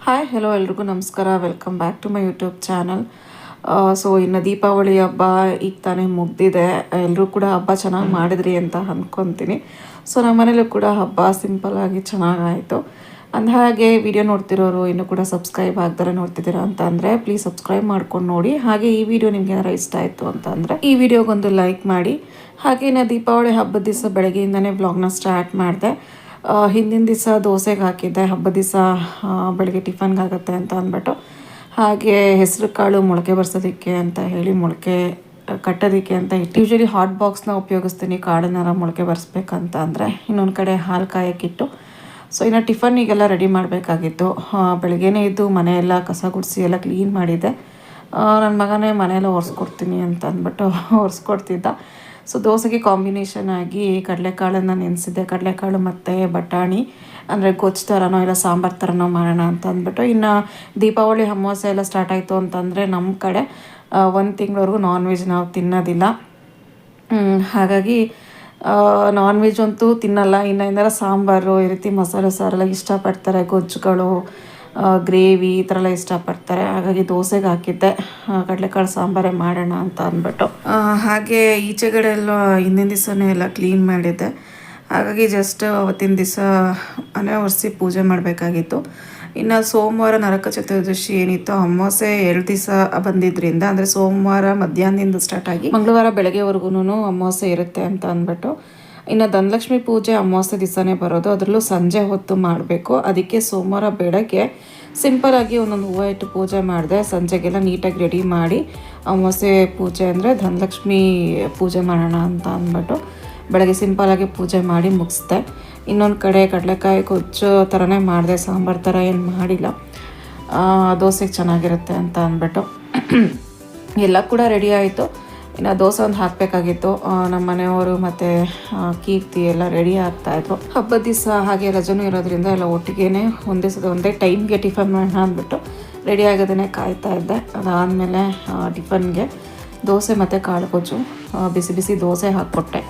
Hi hello ಎಲ್ರಿಗೂ ನಮಸ್ಕಾರ. Welcome back to my YouTube channel. So ಇನ್ನು ದೀಪಾವಳಿ ಹಬ್ಬ ಈಗ ತಾನೇ ಮುಗ್ದಿದೆ. ಎಲ್ಲರೂ ಕೂಡ ಹಬ್ಬ ಚೆನ್ನಾಗಿ ಮಾಡಿದ್ರಿ ಅಂತ ಅಂದ್ಕೊತೀನಿ. ಸೊ ನಮ್ಮ ಮನೇಲೂ ಕೂಡ ಹಬ್ಬ ಸಿಂಪಲ್ಲಾಗಿ ಚೆನ್ನಾಗಾಯಿತು. ಅಂದಹಾಗೆ ವಿಡಿಯೋ ನೋಡ್ತಿರೋರು ಇನ್ನೂ ಕೂಡ ಸಬ್ಸ್ಕ್ರೈಬ್ ಆಗ್ತಾರೆ ನೋಡ್ತಿದ್ದೀರಾ ಅಂತ ಅಂದರೆ ಪ್ಲೀಸ್ ಸಬ್ಸ್ಕ್ರೈಬ್ ಮಾಡ್ಕೊಂಡು ನೋಡಿ. ಹಾಗೆ ಈ ವಿಡಿಯೋ ನಿಮ್ಗೆ ಏನಾರು ಇಷ್ಟ ಆಯಿತು ಅಂತ ಅಂದರೆ ಈ ವಿಡಿಯೋಗೊಂದು ಲೈಕ್ ಮಾಡಿ. ಹಾಗೆಯೇ ದೀಪಾವಳಿ ಹಬ್ಬದ ದಿವಸ ಬೆಳಗ್ಗೆಯಿಂದನೇ ವ್ಲಾಗ್ನ ಸ್ಟಾರ್ಟ್ ಮಾಡಿದೆ. ಹಿಂದಿನ ದಿವಸ ದೋಸೆಗೆ ಹಾಕಿದ್ದೆ, ಹಬ್ಬದ ದಿವಸ ಬೆಳಗ್ಗೆ ಟಿಫನ್ಗೆ ಆಗುತ್ತೆ ಅಂತ ಅಂದ್ಬಿಟ್ಟು. ಹಾಗೆ ಹೆಸರು ಕಾಳು ಮೊಳಕೆ ಬರ್ಸೋದಕ್ಕೆ ಅಂತ ಹೇಳಿ ಮೊಳಕೆ ಕಟ್ಟೋದಕ್ಕೆ ಅಂತ ಇಟ್ಟು ಯೂಶ್ವಲಿ ಹಾಟ್ ಬಾಕ್ಸ್ನ ಉಪಯೋಗಿಸ್ತೀನಿ ಕಾಳನ್ನಾರ ಮೊಳಕೆ ಬರ್ಸ್ಬೇಕಂತ ಅಂದರೆ. ಇನ್ನೊಂದು ಕಡೆ ಹಾಲು ಕಾಯಕ್ಕಿಟ್ಟು ಸೊ ಇನ್ನು ಟಿಫನ್ನಿಗೆಲ್ಲ ರೆಡಿ ಮಾಡಬೇಕಾಗಿತ್ತು. ಬೆಳಗ್ಗೆನೇ ಇದ್ದು ಮನೆಯೆಲ್ಲ ಕಸ ಗುಡಿಸಿ ಎಲ್ಲ ಕ್ಲೀನ್ ಮಾಡಿದ್ದೆ. ನನ್ನ ಮಗನೇ ಮನೆಯೆಲ್ಲ ಒರೆಸ್ಕೊಡ್ತೀನಿ ಅಂತ ಅಂದ್ಬಿಟ್ಟು ಒರೆಸ್ಕೊಡ್ತಿದ್ದ. ಸೊ ದೋಸೆಗೆ ಕಾಂಬಿನೇಷನ್ ಆಗಿ ಕಡಲೆಕಾಳನ್ನು ನೆನೆಸಿದ್ದೆ. ಕಡಲೆಕಾಳು ಮತ್ತು ಬಟಾಣಿ ಅಂದರೆ ಗೊಜ್ಜು ಥರನೋ ಇಲ್ಲ ಸಾಂಬಾರು ಥರನೋ ಮಾಡೋಣ ಅಂತ ಅಂದ್ಬಿಟ್ಟು. ಇನ್ನು ದೀಪಾವಳಿ ಅಮಾವಾಸ್ಯೆ ಎಲ್ಲ ಸ್ಟಾರ್ಟ್ ಆಯಿತು ಅಂತಂದರೆ ನಮ್ಮ ಕಡೆ 1 ತಿಂಗಳವರೆಗೂ ನಾನ್ ವೆಜ್ ನಾವು ತಿನ್ನೋದಿಲ್ಲ. ಹಾಗಾಗಿ ನಾನ್ ವೆಜ್ ಅಂತೂ ತಿನ್ನಲ್ಲ. ಇನ್ನು ಏನಾರ ಸಾಂಬಾರು ಈ ರೀತಿ ಮಸಾಲೆ ಸಾರೆಲ್ಲ ಇಷ್ಟಪಡ್ತಾರೆ, ಗೊಜ್ಜುಗಳು, ಗ್ರೇವಿ ಈ ಥರ ಎಲ್ಲ ಇಷ್ಟಪಡ್ತಾರೆ. ಹಾಗಾಗಿ ದೋಸೆಗೆ ಹಾಕಿದ್ದೆ ಕಡಲೆಕಾಳು ಸಾಂಬಾರೇ ಮಾಡೋಣ ಅಂತ ಅಂದ್ಬಿಟ್ಟು. ಹಾಗೆ ಈಚೆಗಡೆ ಎಲ್ಲ ಹಿಂದಿನ ದಿವಸನೇ ಎಲ್ಲ ಕ್ಲೀನ್ ಮಾಡಿದ್ದೆ. ಹಾಗಾಗಿ ಜಸ್ಟ್ ಅವತ್ತಿನ ದಿವಸ ಮನೆ ಒರೆಸಿ ಪೂಜೆ ಮಾಡಬೇಕಾಗಿತ್ತು. ಇನ್ನು ಸೋಮವಾರ ನರಕ ಚತುರ್ದಶಿ ಏನಿತ್ತು ಅಮಾವಾಸ್ಯೆ 2 ದಿವಸ ಬಂದಿದ್ದರಿಂದ, ಅಂದರೆ ಸೋಮವಾರ ಮಧ್ಯಾಹ್ನದಿಂದ ಸ್ಟಾರ್ಟ್ ಆಗಿ ಮಂಗಳವಾರ ಬೆಳಗ್ಗೆವರೆಗೂ ಅಮಾವಾಸ್ಯೆ ಇರುತ್ತೆ ಅಂತ ಅಂದ್ಬಿಟ್ಟು. ಇನ್ನು ಧನಲಕ್ಷ್ಮಿ ಪೂಜೆ ಅಮಾವಾಸ್ಯೆ ದಿವಸನೇ ಬರೋದು, ಅದರಲ್ಲೂ ಸಂಜೆ ಹೊತ್ತು ಮಾಡಬೇಕು. ಅದಕ್ಕೆ ಸೋಮವಾರ ಬೆಳಗ್ಗೆ ಸಿಂಪಲಾಗಿ ಒಂದೊಂದು ಹೂವು ಇಟ್ಟು ಪೂಜೆ ಮಾಡಿದೆ. ಸಂಜೆಗೆಲ್ಲ ನೀಟಾಗಿ ರೆಡಿ ಮಾಡಿ ಅಮಾವಾಸ್ಯೆ ಪೂಜೆ ಅಂದರೆ ಧನಲಕ್ಷ್ಮಿ ಪೂಜೆ ಮಾಡೋಣ ಅಂತ ಅಂದ್ಬಿಟ್ಟು ಬೆಳಗ್ಗೆ ಸಿಂಪಲಾಗಿ ಪೂಜೆ ಮಾಡಿ ಮುಗಿಸ್ದೆ. ಇನ್ನೊಂದು ಕಡೆ ಕಡಲೆಕಾಯಿ ಗೊಜ್ಜು ಥರನೇ ಮಾಡಿದೆ, ಸಾಂಬಾರು ಥರ ಏನು ಮಾಡಿಲ್ಲ. ದೋಸೆಗೆ ಚೆನ್ನಾಗಿರುತ್ತೆ ಅಂತ ಅಂದ್ಬಿಟ್ಟು ಎಲ್ಲ ಕೂಡ ರೆಡಿ ಆಯಿತು. ಇನ್ನು ದೋಸೆ ಒಂದು ಹಾಕಬೇಕಾಗಿತ್ತು. ನಮ್ಮ ಮನೆಯವರು ಮತ್ತು ಕೀರ್ತಿ ಎಲ್ಲ ರೆಡಿ ಆಗ್ತಾಯಿದ್ರು. ಹಬ್ಬದ ದಿವಸ ಹಾಗೆ ರಜನೂ ಇರೋದ್ರಿಂದ ಎಲ್ಲ ಒಟ್ಟಿಗೆ ಒಂದೇ ಟೈಮ್ಗೆ ಟಿಫನ್ ಮಾಡೋಣ ಅಂದ್ಬಿಟ್ಟು ರೆಡಿ ಆಗೋದನ್ನೇ ಕಾಯ್ತಾ ಇದ್ದೆ. ಅದಾದಮೇಲೆ ಟಿಫನ್ಗೆ ದೋಸೆ ಮತ್ತು ಕಾಳು ಗೊಜ್ಜು ಬಿಸಿ ಬಿಸಿ ದೋಸೆ ಹಾಕ್ಕೊಟ್ಟೆ.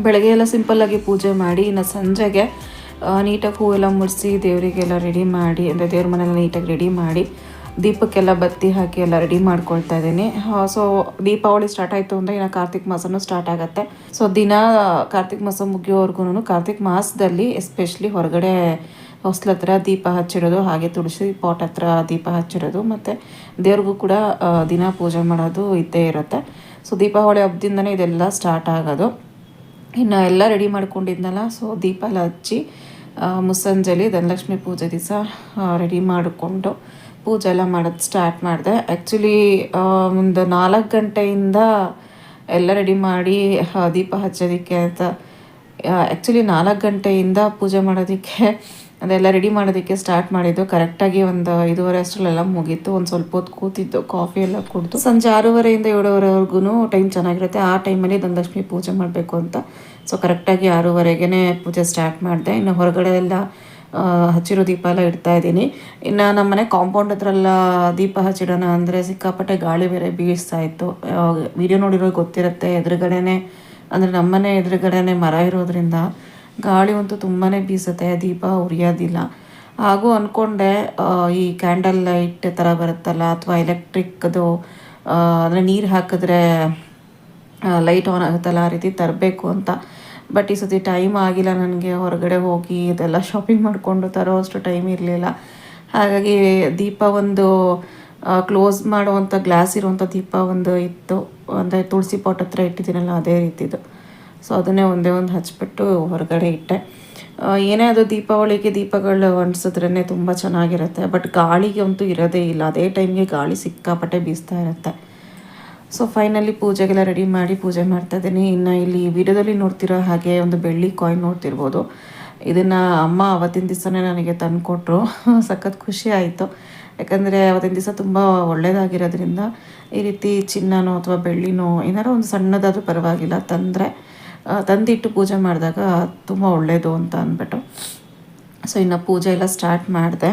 ಬೆಳಗ್ಗೆ ಎಲ್ಲ ಸಿಂಪಲ್ಲಾಗಿ ಪೂಜೆ ಮಾಡಿ ಇನ್ನು ಸಂಜೆಗೆ ನೀಟಾಗಿ ಹೂವೆಲ್ಲ ಮುಡಿಸಿ ದೇವರಿಗೆಲ್ಲ ರೆಡಿ ಮಾಡಿ, ಅಂದರೆ ದೇವ್ರ ಮನೆಯೆಲ್ಲ ನೀಟಾಗಿ ರೆಡಿ ಮಾಡಿ ದೀಪಕ್ಕೆಲ್ಲ ಬತ್ತಿ ಹಾಕಿ ಎಲ್ಲ ರೆಡಿ ಮಾಡ್ಕೊಳ್ತಾ ಇದ್ದೀನಿ. ಸೊ ದೀಪಾವಳಿ ಸ್ಟಾರ್ಟ್ ಆಯಿತು ಅಂದರೆ ಇನ್ನು ಕಾರ್ತಿಕ್ ಮಾಸನೂ ಸ್ಟಾರ್ಟ್ ಆಗುತ್ತೆ. ಸೊ ದಿನ ಕಾರ್ತಿಕ್ ಮಾಸ ಮುಗಿಯೋವರೆಗೂ ಕಾರ್ತಿಕ್ ಮಾಸದಲ್ಲಿ ಎಸ್ಪೆಷಲಿ ಹೊರಗಡೆ ಹೊಸ್ಲ ಹತ್ರ ದೀಪ ಹಚ್ಚಿಡೋದು, ಹಾಗೆ ತುಳಸಿ ಪಾಟ್ ಹತ್ರ ದೀಪ ಹಚ್ಚಿಡೋದು, ಮತ್ತು ದೇವ್ರಿಗೂ ಕೂಡ ದಿನ ಪೂಜೆ ಮಾಡೋದು ಇದ್ದೇ ಇರುತ್ತೆ. ಸೊ ದೀಪಾವಳಿ ಹಬ್ಬದಿಂದನೇ ಇದೆಲ್ಲ ಸ್ಟಾರ್ಟ್ ಆಗೋದು. ಇನ್ನು ಎಲ್ಲ ರೆಡಿ ಮಾಡ್ಕೊಂಡಿದ್ನಲ್ಲ, ಸೊ ದೀಪ ಎಲ್ಲ ಹಚ್ಚಿ ಮುಸ್ಸಂಜಲಿ ಧನಲಕ್ಷ್ಮಿ ಪೂಜೆ ದಿವಸ ರೆಡಿ ಮಾಡಿಕೊಂಡು ಪೂಜೆ ಎಲ್ಲ ಮಾಡೋದು ಸ್ಟಾರ್ಟ್ ಮಾಡಿದೆ. ಆ್ಯಕ್ಚುಲಿ ಒಂದು 4 ಗಂಟೆಯಿಂದ ಎಲ್ಲ ರೆಡಿ ಮಾಡಿ ದೀಪ ಹಚ್ಚೋದಕ್ಕೆ ಅಂತ ಆ್ಯಕ್ಚುಲಿ 4 ಗಂಟೆಯಿಂದ ಪೂಜೆ ಮಾಡೋದಕ್ಕೆ ಅದೆಲ್ಲ ರೆಡಿ ಮಾಡೋದಕ್ಕೆ ಸ್ಟಾರ್ಟ್ ಮಾಡಿದ್ದು. ಕರೆಕ್ಟಾಗಿ ಒಂದು 5:30 ಅಷ್ಟರಲ್ಲೆಲ್ಲ ಮುಗೀತು. ಒಂದು ಸ್ವಲ್ಪ ಹೊತ್ತು ಕೂತಿದ್ದು, ಕಾಫಿ ಎಲ್ಲ ಕುಡಿದು ಸಂಜೆ 6:30ಇಂದ 7:30ವರೆಗೂ ಟೈಮ್ ಚೆನ್ನಾಗಿರುತ್ತೆ. ಆ ಟೈಮಲ್ಲಿ ಧನಲಕ್ಷ್ಮಿ ಪೂಜೆ ಮಾಡಬೇಕು ಅಂತ ಸೊ ಕರೆಕ್ಟಾಗಿ 6:30ಗೆ ಪೂಜೆ ಸ್ಟಾರ್ಟ್ ಮಾಡಿದೆ. ಇನ್ನು ಹೊರಗಡೆ ಎಲ್ಲ ಹಚ್ಚಿರೋ ದೀಪ ಎಲ್ಲ ಇಡ್ತಾ ಇದ್ದೀನಿ. ಇನ್ನು ನಮ್ಮ ಮನೆ ಕಾಂಪೌಂಡ್ ಹತ್ರ ಎಲ್ಲ ದೀಪ ಹಚ್ಚಿಡೋಣ ಅಂದರೆ ಸಿಕ್ಕಾಪಟ್ಟೆ ಗಾಳಿ ಬೇರೆ ಬೀಳಿಸ್ತಾ ಇತ್ತು. ವಿಡಿಯೋ ನೋಡಿರೋ ಗೊತ್ತಿರುತ್ತೆ, ಎದುರುಗಡೆನೇ ಅಂದರೆ ನಮ್ಮನೆ ಎದುರುಗಡೆನೇ ಮರ ಇರೋದ್ರಿಂದ ಗಾಳಿ ಅಂತೂ ತುಂಬಾ ಬೀಸುತ್ತೆ, ದೀಪ ಉರಿಯೋದಿಲ್ಲ. ಹಾಗೂ ಅಂದ್ಕೊಂಡೆ ಈ ಕ್ಯಾಂಡಲ್ ಲೈಟ್ ಥರ ಬರುತ್ತಲ್ಲ, ಅಥವಾ ಎಲೆಕ್ಟ್ರಿಕ್ದು ಅಂದರೆ ನೀರು ಹಾಕಿದ್ರೆ ಲೈಟ್ ಆನ್ ಆಗುತ್ತಲ್ಲ, ಆ ರೀತಿ ತರಬೇಕು ಅಂತ. ಬಟ್ ಈ ಸತಿ ಟೈಮ್ ಆಗಿಲ್ಲ ನನಗೆ. ಹೊರಗಡೆ ಹೋಗಿ ಇದೆಲ್ಲ ಶಾಪಿಂಗ್ ಮಾಡಿಕೊಂಡು ತರೋ ಅಷ್ಟು ಟೈಮ್ ಇರಲಿಲ್ಲ. ಹಾಗಾಗಿ ದೀಪ ಒಂದು ಕ್ಲೋಸ್ ಮಾಡುವಂಥ ಗ್ಲಾಸ್ ಇರುವಂಥ ದೀಪ ಒಂದು ಇತ್ತು, ಅಂದರೆ ತುಳಸಿ ಪಾಟ್ ಹತ್ರ ಇಟ್ಟಿದ್ದೀನಲ್ಲ ಅದೇ ರೀತಿದು. ಸೊ ಅದನ್ನೇ ಒಂದೇ ಒಂದು ಹಚ್ಬಿಟ್ಟು ಹೊರಗಡೆ ಇಟ್ಟೆ. ಏನೇ ಅದು ದೀಪಾವಳಿಗೆ ದೀಪಗಳು ಅಂಟಿಸಿದ್ರೇ ತುಂಬ ಚೆನ್ನಾಗಿರುತ್ತೆ. ಬಟ್ ಗಾಳಿಗೆ ಅಂತೂ ಇರೋದೇ ಇಲ್ಲ, ಅದೇ ಟೈಮ್ಗೆ ಗಾಳಿ ಸಿಕ್ಕಾಪಟ್ಟೆ ಬೀಸ್ತಾ ಇರುತ್ತೆ. ಸೊ ಫೈನಲಿ ಪೂಜೆಗೆಲ್ಲ ರೆಡಿ ಮಾಡಿ ಪೂಜೆ ಮಾಡ್ತಾಯಿದ್ದೀನಿ. ಇನ್ನು ಇಲ್ಲಿ ವಿಡಿಯೋದಲ್ಲಿ ನೋಡ್ತಿರೋ ಹಾಗೆ ಒಂದು ಬೆಳ್ಳಿ ಕಾಯಿನ್ ನೋಡ್ತಿರ್ಬೋದು. ಇದನ್ನು ಅಮ್ಮ ಅವತ್ತಿನ ದಿವಸನೇ ನನಗೆ ತಂದು ಕೊಟ್ಟರು. ಸಖತ್ ಖುಷಿ ಆಯಿತು. ಯಾಕಂದರೆ ಅವತ್ತಿನ ದಿವಸ ತುಂಬ ಒಳ್ಳೆಯದಾಗಿರೋದ್ರಿಂದ ಈ ರೀತಿ ಚಿನ್ನನೋ ಅಥವಾ ಬೆಳ್ಳಿನೋ ಏನಾರೋ ಒಂದು ಸಣ್ಣದಾದರೂ ಪರವಾಗಿಲ್ಲ ತಂದಿಟ್ಟು ಪೂಜೆ ಮಾಡಿದಾಗ ತುಂಬ ಒಳ್ಳೆಯದು ಅಂತ ಅಂದ್ಬಿಟ್ಟು ಸೊ ಇನ್ನು ಪೂಜೆ ಎಲ್ಲ ಸ್ಟಾರ್ಟ್ ಮಾಡಿದೆ.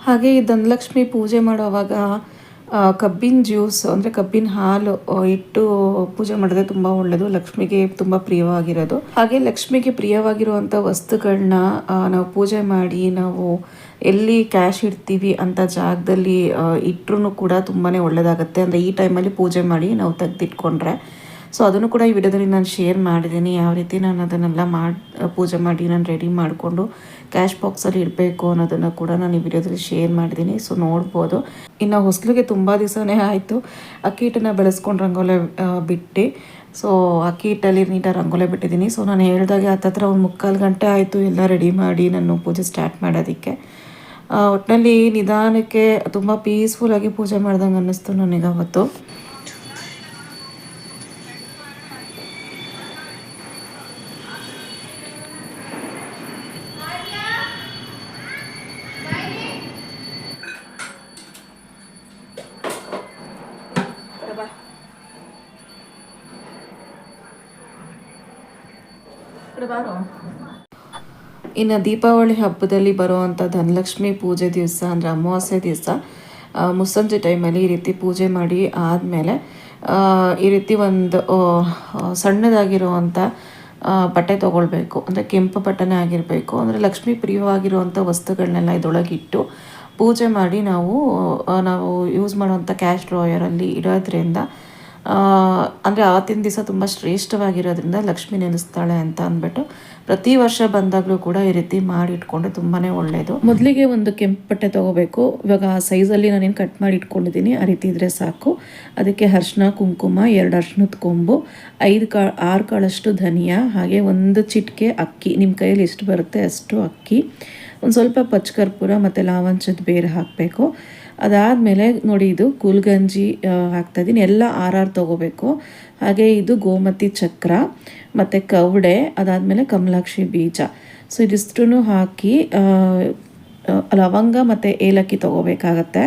ಹಾಗೆ ಈ ಧನಲಕ್ಷ್ಮಿ ಪೂಜೆ ಮಾಡುವಾಗ ಕಬ್ಬಿನ ಜ್ಯೂಸ್ ಅಂದರೆ ಕಬ್ಬಿನ ಹಾಲು ಇಟ್ಟು ಪೂಜೆ ಮಾಡಿದ್ರೆ ತುಂಬ ಒಳ್ಳೆಯದು, ಲಕ್ಷ್ಮಿಗೆ ತುಂಬ ಪ್ರಿಯವಾಗಿರೋದು. ಹಾಗೆ ಲಕ್ಷ್ಮಿಗೆ ಪ್ರಿಯವಾಗಿರುವಂಥ ವಸ್ತುಗಳನ್ನ ನಾವು ಪೂಜೆ ಮಾಡಿ ನಾವು ಎಲ್ಲಿ ಕ್ಯಾಶ್ ಇಡ್ತೀವಿ ಅಂತ ಜಾಗದಲ್ಲಿ ಇಟ್ಟರೂ ಕೂಡ ತುಂಬಾ ಒಳ್ಳೆಯದಾಗುತ್ತೆ. ಅಂದರೆ ಈ ಟೈಮಲ್ಲಿ ಪೂಜೆ ಮಾಡಿ ನಾವು ತೆಗೆದಿಟ್ಕೊಂಡ್ರೆ ಸೊ ಅದನ್ನು ಕೂಡ ಈ ವಿಡಿಯೋದಲ್ಲಿ ನಾನು ಶೇರ್ ಮಾಡಿದ್ದೀನಿ. ಯಾವ ರೀತಿ ನಾನು ಅದನ್ನೆಲ್ಲ ಪೂಜೆ ಮಾಡಿ ನಾನು ರೆಡಿ ಮಾಡಿಕೊಂಡು ಕ್ಯಾಶ್ ಬಾಕ್ಸಲ್ಲಿ ಇಡಬೇಕು ಅನ್ನೋದನ್ನು ಕೂಡ ನಾನು ಈ ವಿಡಿಯೋದಲ್ಲಿ ಶೇರ್ ಮಾಡಿದ್ದೀನಿ. ಸೊ ನೋಡ್ಬೋದು. ಇನ್ನು ಹೊಸಲಿಗೆ ತುಂಬ ದಿವಸನೇ ಆಯಿತು ಅಕ್ಕಿ ಹಿಟ್ಟನ್ನು ಬೆಳೆಸ್ಕೊಂಡು ರಂಗೋಲೆ ಬಿಟ್ಟು ಸೊ ಅಕ್ಕಿ ಹಿಟ್ಟಲ್ಲಿ ನೀಟಾಗಿ ರಂಗೋಲೆ ಬಿಟ್ಟಿದ್ದೀನಿ. ಸೊ ನಾನು ಹೇಳಿದಾಗೆ ಹತ್ತತ್ರ ಒಂದು 3/4 ಗಂಟೆ ಆಯಿತು ಎಲ್ಲ ರೆಡಿ ಮಾಡಿ ನಾನು ಪೂಜೆ ಸ್ಟಾರ್ಟ್ ಮಾಡೋದಕ್ಕೆ. ಒಟ್ಟಿನಲ್ಲಿ ನಿಧಾನಕ್ಕೆ ತುಂಬ ಪೀಸ್ಫುಲ್ಲಾಗಿ ಪೂಜೆ ಮಾಡ್ದಂಗೆ ಅನ್ನಿಸ್ತು ನನಗೆ ಅವತ್ತು. ಇನ್ನು ದೀಪಾವಳಿ ಹಬ್ಬದಲ್ಲಿ ಬರುವಂಥ ಧನಲಕ್ಷ್ಮಿ ಪೂಜೆ ದಿವಸ ಅಂದರೆ ಅಮಾವಾಸ್ಯೆ ದಿವಸ ಮುಸ್ಸಂಜೆ ಟೈಮಲ್ಲಿ ಈ ರೀತಿ ಪೂಜೆ ಮಾಡಿ ಆದಮೇಲೆ ಈ ರೀತಿ ಒಂದು ಸಣ್ಣದಾಗಿರುವಂಥ ಬಟ್ಟೆ ತೊಗೊಳ್ಬೇಕು. ಅಂದರೆ ಕೆಂಪು ಬಟ್ಟೆನೇ ಆಗಿರಬೇಕು. ಅಂದರೆ ಲಕ್ಷ್ಮೀ ಪ್ರಿಯವಾಗಿರುವಂಥ ವಸ್ತುಗಳನ್ನೆಲ್ಲ ಇದರೊಳಗಿಟ್ಟು ಪೂಜೆ ಮಾಡಿ ನಾವು ಯೂಸ್ ಮಾಡುವಂಥ ಕ್ಯಾಶ್ ಡ್ರಾಯರಲ್ಲಿ ಇಡೋದ್ರಿಂದ ಅಂದರೆ ಆವತ್ತಿನ ದಿವಸ ತುಂಬ ಶ್ರೇಷ್ಠವಾಗಿರೋದ್ರಿಂದ ಲಕ್ಷ್ಮಿ ನೆನೆಸ್ತಾಳೆ ಅಂತ ಅಂದ್ಬಿಟ್ಟು ಪ್ರತಿ ವರ್ಷ ಬಂದಾಗಲೂ ಕೂಡ ಈ ರೀತಿ ಮಾಡಿ ಇಟ್ಕೊಂಡ್ರೆ ತುಂಬಾ ಒಳ್ಳೆಯದು. ಮೊದಲಿಗೆ ಒಂದು ಕೆಂಪು ಬಟ್ಟೆ ತೊಗೋಬೇಕು. ಇವಾಗ ಆ ಸೈಜಲ್ಲಿ ನಾನೇನು ಕಟ್ ಮಾಡಿ ಇಟ್ಕೊಂಡಿದ್ದೀನಿ, ಆ ರೀತಿ ಇದ್ದರೆ ಸಾಕು. ಅದಕ್ಕೆ ಅರಿಶಿನ, ಕುಂಕುಮ, 2 ಅರಿಶಿನದ ಕೊಂಬು, 6 ಕಾಳಷ್ಟು ಧನಿಯಾ, ಹಾಗೆ 1 ಚಿಟಿಕೆ ಅಕ್ಕಿ, ನಿಮ್ಮ ಕೈಯಲ್ಲಿ ಎಷ್ಟು ಬರುತ್ತೆ ಅಷ್ಟು ಅಕ್ಕಿ, ಒಂದು ಸ್ವಲ್ಪ ಪಚ್ಚಕರ್ಪೂರ ಮತ್ತು ಲಾವಂಚದ ಬೇರೆ ಹಾಕಬೇಕು. ಅದಾದಮೇಲೆ ನೋಡಿ ಇದು ಕೂಲ್ಗಂಜಿ ಹಾಕ್ತಾಯಿದ್ದೀನಿ. ಎಲ್ಲ 6 ತೊಗೋಬೇಕು. ಹಾಗೆ ಇದು ಗೋಮತಿ ಚಕ್ರ ಮತ್ತು ಕವಡೆ, ಅದಾದಮೇಲೆ ಕಮಲಾಕ್ಷಿ ಬೀಜ. ಸೊ ಇದಿಷ್ಟೂ ಹಾಕಿ ಲವಂಗ ಮತ್ತು ಏಲಕ್ಕಿ ತೊಗೋಬೇಕಾಗತ್ತೆ.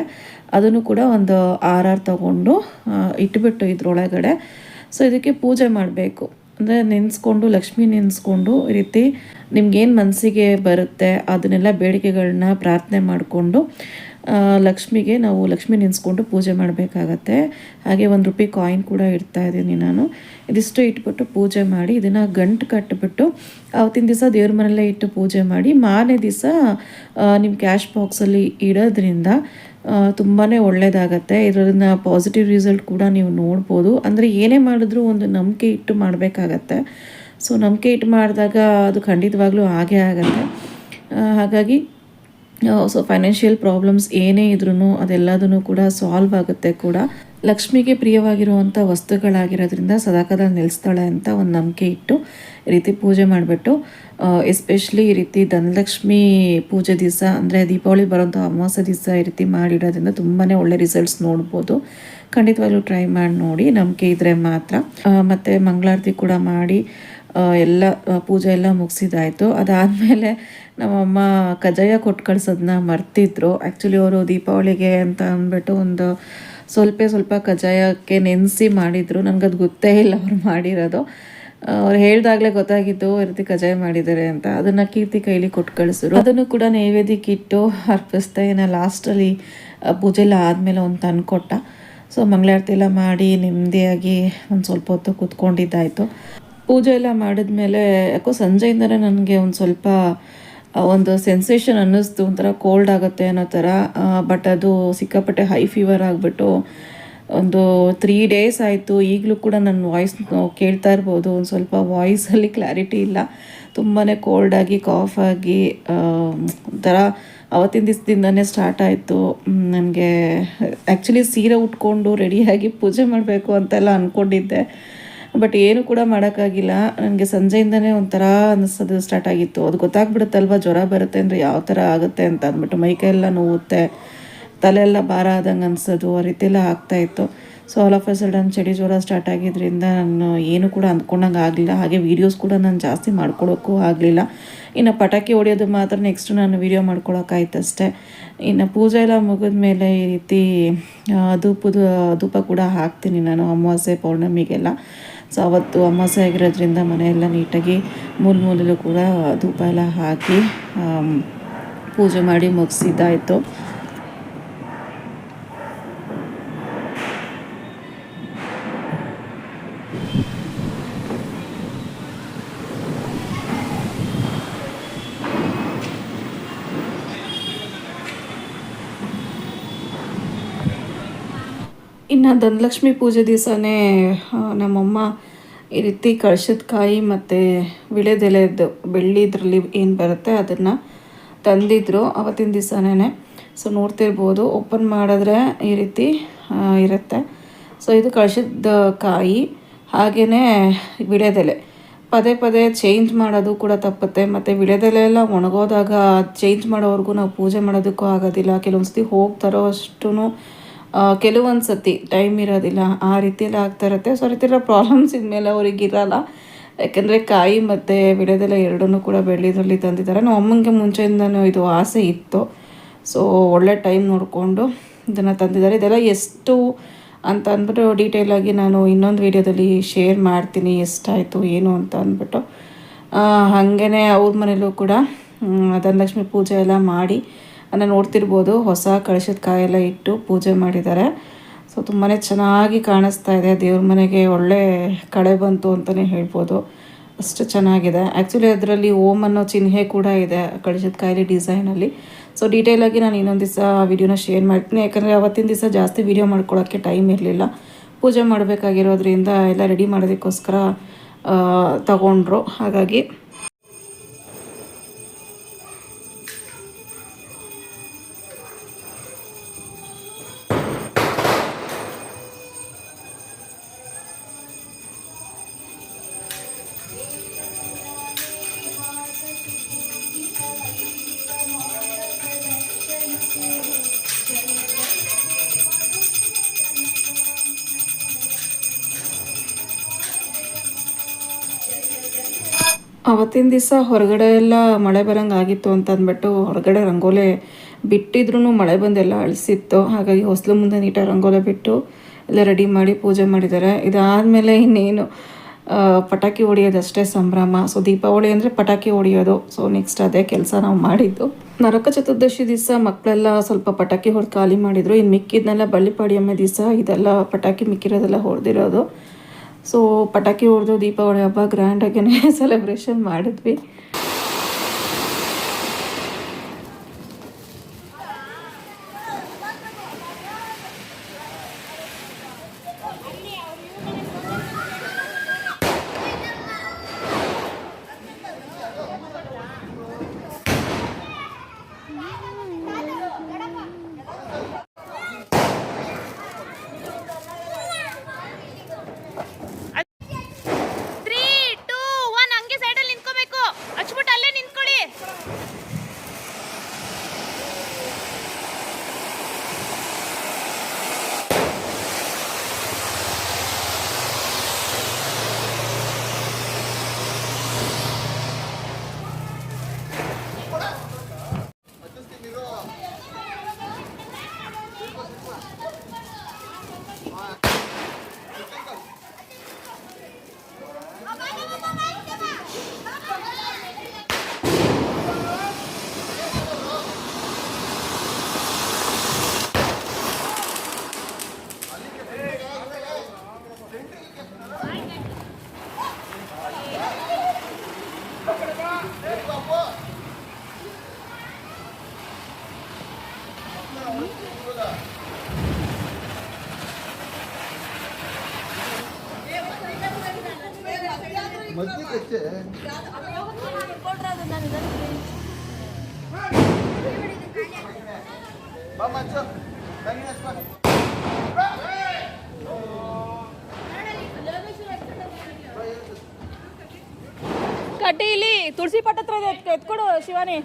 ಅದನ್ನು ಕೂಡ ಒಂದು 6 ತೊಗೊಂಡು ಇಟ್ಬಿಟ್ಟು ಇದರೊಳಗಡೆ ಸೊ ಇದಕ್ಕೆ ಪೂಜೆ ಮಾಡಬೇಕು. ಅಂದರೆ ನೆನೆಸ್ಕೊಂಡು ಲಕ್ಷ್ಮಿ ನೆನೆಸ್ಕೊಂಡು ಈ ರೀತಿ ನಿಮ್ಗೇನು ಮನಸ್ಸಿಗೆ ಬರುತ್ತೆ ಅದನ್ನೆಲ್ಲ ಬೇಡಿಕೆಗಳನ್ನ ಪ್ರಾರ್ಥನೆ ಮಾಡಿಕೊಂಡು ಲಕ್ಷ್ಮಿಗೆ ನಾವು ಲಕ್ಷ್ಮಿ ನೆನೆಸ್ಕೊಂಡು ಪೂಜೆ ಮಾಡಬೇಕಾಗತ್ತೆ. ಹಾಗೆ ₹1 ಕಾಯಿನ್ ಕೂಡ ಇಡ್ತಾ ಇದ್ದೀನಿ ನಾನು. ಇದಿಷ್ಟು ಇಟ್ಬಿಟ್ಟು ಪೂಜೆ ಮಾಡಿ ಇದನ್ನು ಗಂಟು ಕಟ್ಟಿಬಿಟ್ಟು ಆವತ್ತಿನ ದಿವಸ ದೇವ್ರ ಮನೆಯಲ್ಲೇ ಇಟ್ಟು ಪೂಜೆ ಮಾಡಿ ಮಾರನೇ ದಿವಸ ನಿಮ್ಮ ಕ್ಯಾಶ್ ಬಾಕ್ಸಲ್ಲಿ ಇಡೋದ್ರಿಂದ ತುಂಬಾ ಒಳ್ಳೆಯದಾಗತ್ತೆ. ಇದರಿಂದ ಪಾಸಿಟಿವ್ ರಿಸಲ್ಟ್ ಕೂಡ ನೀವು ನೋಡ್ಬೋದು. ಅಂದರೆ ಏನೇ ಮಾಡಿದ್ರೂ ಒಂದು ನಂಬಿಕೆ ಇಟ್ಟು ಮಾಡಬೇಕಾಗತ್ತೆ. ಸೊ ನಂಬಿಕೆ ಇಟ್ಟು ಮಾಡಿದಾಗ ಅದು ಖಂಡಿತವಾಗ್ಲೂ ಆಗೇ ಆಗುತ್ತೆ. ಹಾಗಾಗಿ ಸೊ ಫೈನಾನ್ಷಿಯಲ್ ಪ್ರಾಬ್ಲಮ್ಸ್ ಏನೇ ಇದ್ರೂ ಅದೆಲ್ಲದೂ ಕೂಡ ಸಾಲ್ವ್ ಆಗುತ್ತೆ ಕೂಡ. ಲಕ್ಷ್ಮಿಗೆ ಪ್ರಿಯವಾಗಿರುವಂಥ ವಸ್ತುಗಳಾಗಿರೋದ್ರಿಂದ ಸದಾಕಾಲ ನೆಲೆಸ್ತಾಳೆ ಅಂತ ಒಂದು ನಂಬಿಕೆ ಇಟ್ಟು ಈ ರೀತಿ ಪೂಜೆ ಮಾಡಿಬಿಟ್ಟು ಎಸ್ಪೆಷಲಿ ಈ ರೀತಿ ಧನಲಕ್ಷ್ಮಿ ಪೂಜೆ ದಿವಸ ಅಂದರೆ ದೀಪಾವಳಿ ಬರೋಂಥ ಅಮಾವಾಸ್ಯೆ ದಿವಸ ಈ ರೀತಿ ಮಾಡಿಡೋದ್ರಿಂದ ತುಂಬಾ ಒಳ್ಳೆ ರಿಸಲ್ಟ್ಸ್ ನೋಡ್ಬೋದು. ಖಂಡಿತವಾಗ್ಲೂ ಟ್ರೈ ಮಾಡಿ ನೋಡಿ, ನಂಬಿಕೆ ಇದ್ದರೆ ಮಾತ್ರ. ಮತ್ತು ಮಂಗಳಾರತಿ ಕೂಡ ಮಾಡಿ ಎಲ್ಲ ಪೂಜೆ ಎಲ್ಲ ಮುಗಿಸಿದಾಯಿತು. ಅದಾದಮೇಲೆ ನಮ್ಮಮ್ಮ ಕಜ್ಜಾಯ ಕೊಟ್ಟು ಕಳ್ಸೋದನ್ನ ಮರ್ತಿದ್ರು. ಆ್ಯಕ್ಚುಲಿ ಅವರು ದೀಪಾವಳಿಗೆ ಅಂತ ಅಂದ್ಬಿಟ್ಟು ಒಂದು ಸ್ವಲ್ಪ ಕಜ್ಜಾಯಕ್ಕೆ ನೆನೆಸಿ ಮಾಡಿದರು. ನನಗದು ಗೊತ್ತೇ ಇಲ್ಲ ಅವ್ರು ಮಾಡಿರೋದು. ಅವ್ರು ಹೇಳಿದಾಗಲೇ ಗೊತ್ತಾಗಿದ್ದು ಈ ರೀತಿ ಕಜ್ಜಾಯ ಮಾಡಿದ್ದಾರೆ ಅಂತ. ಅದನ್ನು ಕೀರ್ತಿ ಕೈಲಿ ಕೊಟ್ಟು ಕಳಿಸಿದ್ರು. ಅದನ್ನು ಕೂಡ ನೈವೇದ್ಯಕ್ಕೆ ಇಟ್ಟು ಅರ್ಪಿಸ್ತಾ ಲಾಸ್ಟಲ್ಲಿ ಪೂಜೆ ಎಲ್ಲ ಆದಮೇಲೆ ಒಂದು ತಂದುಕೊಟ್ಟ. ಸೊ ಮಂಗಳಾರತಿ ಎಲ್ಲ ಮಾಡಿ ನೆಮ್ಮದಿಯಾಗಿ ಒಂದು ಸ್ವಲ್ಪ ಹೊತ್ತು ಕೂತ್ಕೊಂಡಿದ್ದಾಯಿತು. ಪೂಜೆ ಎಲ್ಲ ಮಾಡಿದ್ಮೇಲೆ ಯಾಕೋ ಸಂಜೆಯಿಂದನೇ ನನಗೆ ಒಂದು ಸ್ವಲ್ಪ ಒಂದು ಸೆನ್ಸೇಷನ್ ಅನ್ನಿಸ್ತು, ಒಂಥರ ಕೋಲ್ಡ್ ಆಗುತ್ತೆ ಅನ್ನೋ ಥರ. ಬಟ್ ಅದು ಸಿಕ್ಕಾಪಟ್ಟೆ ಹೈ ಫೀವರ್ ಆಗಿಬಿಟ್ಟು ಒಂದು 3 ಡೇಸ್ ಆಯಿತು. ಈಗಲೂ ಕೂಡ ನನ್ನ ವಾಯ್ಸ್ ಕೇಳ್ತಾ ಇರ್ಬೋದು, ಒಂದು ಸ್ವಲ್ಪ ವಾಯ್ಸಲ್ಲಿ ಕ್ಲಾರಿಟಿ ಇಲ್ಲ. ತುಂಬಾ ಕೋಲ್ಡಾಗಿ ಕಾಫ್ ಆಗಿ ಒಂಥರ ಅವತ್ತಿನ ದಿವಸದಿಂದನೇ ಸ್ಟಾರ್ಟ್ ಆಯಿತು. ನನಗೆ ಆ್ಯಕ್ಚುಲಿ ಸೀರೆ ಉಟ್ಕೊಂಡು ರೆಡಿಯಾಗಿ ಪೂಜೆ ಮಾಡಬೇಕು ಅಂತೆಲ್ಲ ಅಂದ್ಕೊಂಡಿದ್ದೆ. ಬಟ್ ಏನು ಕೂಡ ಮಾಡೋಕ್ಕಾಗಿಲ್ಲ. ನನಗೆ ಸಂಜೆಯಿಂದನೇ ಒಂಥರ ಅನ್ನಿಸೋದು ಸ್ಟಾರ್ಟ್ ಆಗಿತ್ತು. ಅದು ಗೊತ್ತಾಗ್ಬಿಡುತ್ತಲ್ವ ಜ್ವರ ಬರುತ್ತೆ ಅಂದರೆ ಯಾವ ಥರ ಆಗುತ್ತೆ ಅಂತ ಅಂದ್ಬಿಟ್ಟು. ಮೈಕೈಯೆಲ್ಲ ನೋವುತ್ತೆ, ತಲೆಯೆಲ್ಲ ಭಾರ ಆದಂಗೆ ಅನಿಸೋದು, ಆ ರೀತಿ ಎಲ್ಲ ಆಗ್ತಾಯಿತ್ತು. So all of A sudden ಚಳಿ ಜ್ವರ ಸ್ಟಾರ್ಟ್ ಆಗಿದ್ದರಿಂದ ನಾನು ಏನು ಕೂಡ ಅಂದ್ಕೊಂಡಂಗೆ ಆಗಲಿಲ್ಲ. ಹಾಗೆ ವೀಡಿಯೋಸ್ ಕೂಡ ನಾನು ಜಾಸ್ತಿ ಮಾಡ್ಕೊಳೋಕ್ಕೂ ಆಗಲಿಲ್ಲ. ಇನ್ನು ಪಟಾಕಿ ಹೊಡೆಯೋದು ಮಾತ್ರ ನೆಕ್ಸ್ಟ್ ನಾನು ವೀಡಿಯೋ ಮಾಡ್ಕೊಳಕ್ಕಾಯ್ತು ಅಷ್ಟೇ. ಇನ್ನು ಪೂಜೆ ಎಲ್ಲ ಮುಗಿದ ಮೇಲೆ ಈ ರೀತಿ ಧೂಪ ಕೂಡ ಹಾಕ್ತೀನಿ ನಾನು ಅಮಾವಾಸ್ಯೆ ಪೌರ್ಣಮಿಗೆಲ್ಲ. ಸೊ ಅವತ್ತು ಅಮಾವಾಸ್ಯೆ ಆಗಿರೋದ್ರಿಂದ ಮನೆಯೆಲ್ಲ ನೀಟಾಗಿ ಮೂಲೆಯಲ್ಲೂ ಕೂಡ ಧೂಪ ಎಲ್ಲ ಹಾಕಿ ಪೂಜೆ ಮಾಡಿ ಮುಗಿಸಿದ್ದಾಯಿತು. ಇನ್ನು ಧನಲಕ್ಷ್ಮಿ ಪೂಜೆ ದಿವಸನೇ ನಮ್ಮಮ್ಮ ಈ ರೀತಿ ಕಳಶದ ಕಾಯಿ ಮತ್ತು ವಿಳೆದೆಲೆದು ಬೆಳ್ಳಿದ್ರಲ್ಲಿ ಏನು ಬರುತ್ತೆ ಅದನ್ನು ತಂದಿದ್ರು ಅವತ್ತಿನ ದಿವಸನೇ. ಸೊ ನೋಡ್ತಿರ್ಬೋದು, ಓಪನ್ ಮಾಡಿದ್ರೆ ಈ ರೀತಿ ಇರುತ್ತೆ. ಸೊ ಇದು ಕಳಶದ ಕಾಯಿ, ಹಾಗೆಯೇ ವಿಳೆದೆಲೆ. ಪದೇ ಪದೇ ಚೇಂಜ್ ಮಾಡೋದು ಕೂಡ ತಪ್ಪುತ್ತೆ. ಮತ್ತು ವಿಳೆದೆಲೆ ಎಲ್ಲ ಒಣಗೋದಾಗ ಚೇಂಜ್ ಮಾಡೋವರೆಗೂ ನಾವು ಪೂಜೆ ಮಾಡೋದಕ್ಕೂ ಆಗೋದಿಲ್ಲ. ಕೆಲವೊಂದು ಸತಿ ಹೋಗ್ತಾರೋ ಅಷ್ಟೂ ಕೆಲವೊಂದು ಸತಿ ಟೈಮ್ ಇರೋದಿಲ್ಲ, ಆ ರೀತಿಯೆಲ್ಲ ಆಗ್ತಾ ಇರುತ್ತೆ. ಸೊ ಆ ರೀತಿ ಎಲ್ಲ ಪ್ರಾಬ್ಲಮ್ಸ್ ಇದ್ಮೇಲೆ ಅವ್ರಿಗಿರಲ್ಲ. ಯಾಕೆಂದರೆ ಕಾಯಿ ಮತ್ತು ವಿಳೆದೆಲೆ ಎರಡನ್ನೂ ಕೂಡ ಬೆಳ್ಳಿದ್ರಲ್ಲಿ ತಂದಿದ್ದಾರೆ. ನಮ್ಮ ಅಮ್ಮಂಗೆ ಮುಂಚೆಯಿಂದನೂ ಇದು ಆಸೆ ಇತ್ತು. ಸೊ ಒಳ್ಳೆ ಟೈಮ್ ನೋಡಿಕೊಂಡು ಇದನ್ನು ತಂದಿದ್ದಾರೆ. ಇದೆಲ್ಲ ಎಷ್ಟು ಅಂತ ಅಂದ್ಬಿಟ್ಟು ಡೀಟೇಲಾಗಿ ನಾನು ಇನ್ನೊಂದು ವೀಡಿಯೋದಲ್ಲಿ ಶೇರ್ ಮಾಡ್ತೀನಿ, ಎಷ್ಟಾಯಿತು ಏನು ಅಂತ ಅಂದ್ಬಿಟ್ಟು. ಹಾಗೇ ಅವ್ರ ಮನೇಲೂ ಕೂಡ ಧನಲಕ್ಷ್ಮಿ ಪೂಜೆ ಎಲ್ಲ ಮಾಡಿ ನೋಡ್ತಿರ್ಬೋದು, ಹೊಸ ಕಳಶದ ಕಾಯೆಲ್ಲ ಇಟ್ಟು ಪೂಜೆ ಮಾಡಿದ್ದಾರೆ. ಸೊ ತುಂಬಾ ಚೆನ್ನಾಗಿ ಕಾಣಿಸ್ತಾ ಇದೆ. ದೇವ್ರ ಮನೆಗೆ ಒಳ್ಳೆ ಕಳೆ ಬಂತು ಅಂತಲೇ ಹೇಳ್ಬೋದು, ಅಷ್ಟು ಚೆನ್ನಾಗಿದೆ. ಆ್ಯಕ್ಚುಲಿ ಅದರಲ್ಲಿ ಓಂ ಅನ್ನೋ ಚಿಹ್ನೆ ಕೂಡ ಇದೆ ಕಳಶದ ಕಾಯಲ್ಲಿ ಡಿಸೈನಲ್ಲಿ. ಸೊ ಡೀಟೇಲಾಗಿ ನಾನು ಇನ್ನೊಂದು ದಿವಸ ವೀಡಿಯೋನ ಶೇರ್ ಮಾಡ್ತೀನಿ. ಯಾಕಂದರೆ ಅವತ್ತಿನ ದಿವಸ ಜಾಸ್ತಿ ವೀಡಿಯೋ ಮಾಡ್ಕೊಳ್ಳೋಕ್ಕೆ ಟೈಮ್ ಇರಲಿಲ್ಲ. ಪೂಜೆ ಮಾಡಬೇಕಾಗಿರೋದ್ರಿಂದ ಎಲ್ಲ ರೆಡಿ ಮಾಡೋದಕ್ಕೋಸ್ಕರ ತಗೊಂಡ್ರು. ಹಾಗಾಗಿ ಅವತ್ತಿನ ದಿವಸ ಹೊರಗಡೆ ಎಲ್ಲ ಮಳೆ ಬರೋಂಗೆ ಆಗಿತ್ತು ಅಂತ ಅಂದ್ಬಿಟ್ಟು ಹೊರಗಡೆ ರಂಗೋಲೆ ಬಿಟ್ಟಿದ್ರೂ ಮಳೆ ಬಂದೆಲ್ಲ ಅಳಿಸಿತ್ತು. ಹಾಗಾಗಿ ಹೊಸ್ಲು ಮುಂದೆ ನೀಟಾಗಿ ರಂಗೋಲೆ ಬಿಟ್ಟು ಎಲ್ಲ ರೆಡಿ ಮಾಡಿ ಪೂಜೆ ಮಾಡಿದ್ದಾರೆ. ಇದಾದಮೇಲೆ ಇನ್ನೇನು ಪಟಾಕಿ ಹೊಡಿಯೋದಷ್ಟೇ ಸಂಭ್ರಮ. ಸೊ ದೀಪಾವಳಿ ಅಂದರೆ ಪಟಾಕಿ ಹೊಡಿಯೋದು. ಸೊ ನೆಕ್ಸ್ಟ್ ಅದೇ ಕೆಲಸ ನಾವು ಮಾಡಿದ್ದು. ನರಕ ಚತುರ್ದಶಿ ದಿವಸ ಮಕ್ಕಳೆಲ್ಲ ಸ್ವಲ್ಪ ಪಟಾಕಿ ಹೊಡೆದು ಖಾಲಿ ಮಾಡಿದರು. ಇನ್ನು ಮಿಕ್ಕಿದ್ನೆಲ್ಲ ಬಳ್ಳಿಪಾಡ್ಯಮ್ಮೆ ದಿವಸ ಇದೆಲ್ಲ ಪಟಾಕಿ ಮಿಕ್ಕಿರೋದೆಲ್ಲ ಹೊಡೆದಿರೋದು. ಸೊ ಪಟಾಕಿ ಹೊಡೆದು ದೀಪಾವಳಿ ಹಬ್ಬ ಗ್ರ್ಯಾಂಡಾಗೇ ಸೆಲೆಬ್ರೇಷನ್ ಮಾಡಿದ್ವಿ. ಕಟ್ಟಿ ಇಲ್ಲಿ ತುಳಸಿ ಪಟ್ಟ ಹತ್ರ ಎತ್ಕೊಡು ಶಿವಾನಿ.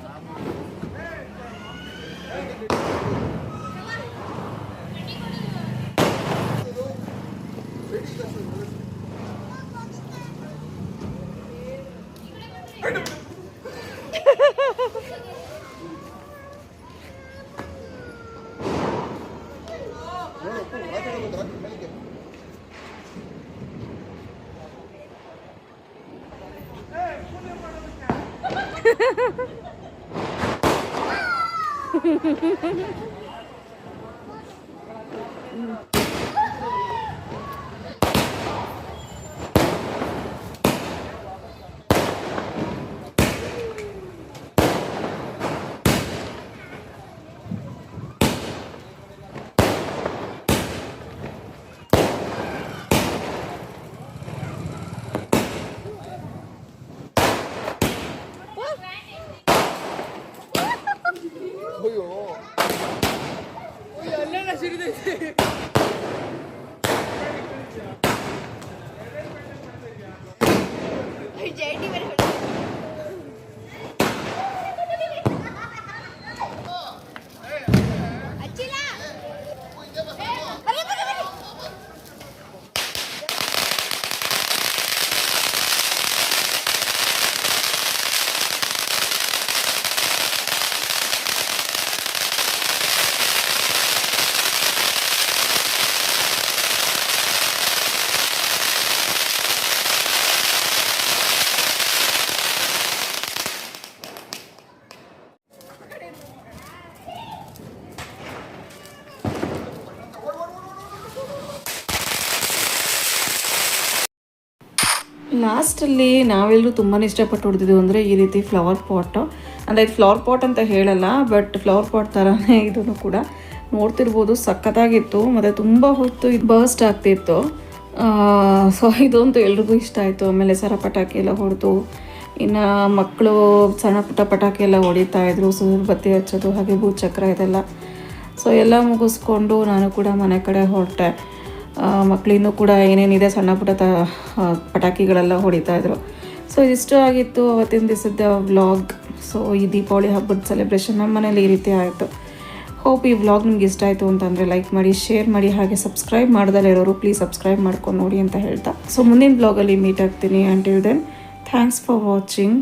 ಲಾಸ್ಟಲ್ಲಿ ನಾವೆಲ್ಲರೂ ತುಂಬಾ ಇಷ್ಟಪಟ್ಟು ಹೊಡೆದಿದ್ದು ಅಂದರೆ ಈ ರೀತಿ ಫ್ಲವರ್ ಪಾಟು. ಅಂದರೆ ಇದು ಫ್ಲವರ್ ಪಾಟ್ ಅಂತ ಹೇಳಲ್ಲ, ಬಟ್ ಫ್ಲವರ್ ಪಾಟ್ ಥರನೇ ಇದನ್ನು ಕೂಡ ನೋಡ್ತಿರ್ಬೋದು. ಸಖತ್ತಾಗಿತ್ತು ಮತ್ತು ತುಂಬ ಹೊತ್ತು ಇದು ಬರ್ಸ್ಟ್ ಆಗ್ತಿತ್ತು. ಸೊ ಇದಂತೂ ಎಲ್ರಿಗೂ ಇಷ್ಟ ಆಯಿತು. ಆಮೇಲೆ ಸರ ಪಟಾಕಿ ಎಲ್ಲ ಹೊಡೆದು, ಇನ್ನು ಮಕ್ಕಳು ಸಣ್ಣ ಪುಟ್ಟ ಪಟಾಕಿ ಎಲ್ಲ ಹೊಡಿತಾಯಿದ್ರು, ಸುರು ಬತ್ತಿ ಹಚ್ಚೋದು, ಹಾಗೆ ಭೂಚಕ್ರ ಇದೆಲ್ಲ. ಸೊ ಎಲ್ಲ ಮುಗಿಸ್ಕೊಂಡು ನಾನು ಕೂಡ ಮನೆ ಕಡೆ ಹೊರಟೆ. ಮಕ್ಕಳಿನ್ನೂ ಕೂಡ ಏನೇನಿದೆ ಸಣ್ಣ ಪುಟ್ಟ ಪಟಾಕಿಗಳೆಲ್ಲ ಹೊಡಿತಾಯಿದ್ರು. ಸೊ ಇದಿಷ್ಟು ಆಗಿತ್ತು ಅವತ್ತಿನ ದಿವಸದ ವ್ಲಾಗ್. ಸೊ ಈ ದೀಪಾವಳಿ ಹಬ್ಬದ ಸೆಲೆಬ್ರೇಷನ್ ನಮ್ಮ ಮನೇಲಿ ಈ ರೀತಿ ಆಯಿತು. ಹೋಪ್ ಈ ವ್ಲಾಗ್ ನಿಮ್ಗೆ ಇಷ್ಟ ಆಯಿತು ಅಂತಂದರೆ ಲೈಕ್ ಮಾಡಿ, ಶೇರ್ ಮಾಡಿ, ಹಾಗೆ ಸಬ್ಸ್ಕ್ರೈಬ್ ಮಾಡ್ದಲ್ಲೇ ಇರೋರು ಪ್ಲೀಸ್ ಸಬ್ಸ್ಕ್ರೈಬ್ ಮಾಡ್ಕೊಂಡು ನೋಡಿ ಅಂತ ಹೇಳ್ತಾ, ಸೊ ಮುಂದಿನ ವ್ಲಾಗಲ್ಲಿ ಮೀಟ್ ಆಗ್ತೀನಿ. Until then thanks for watching.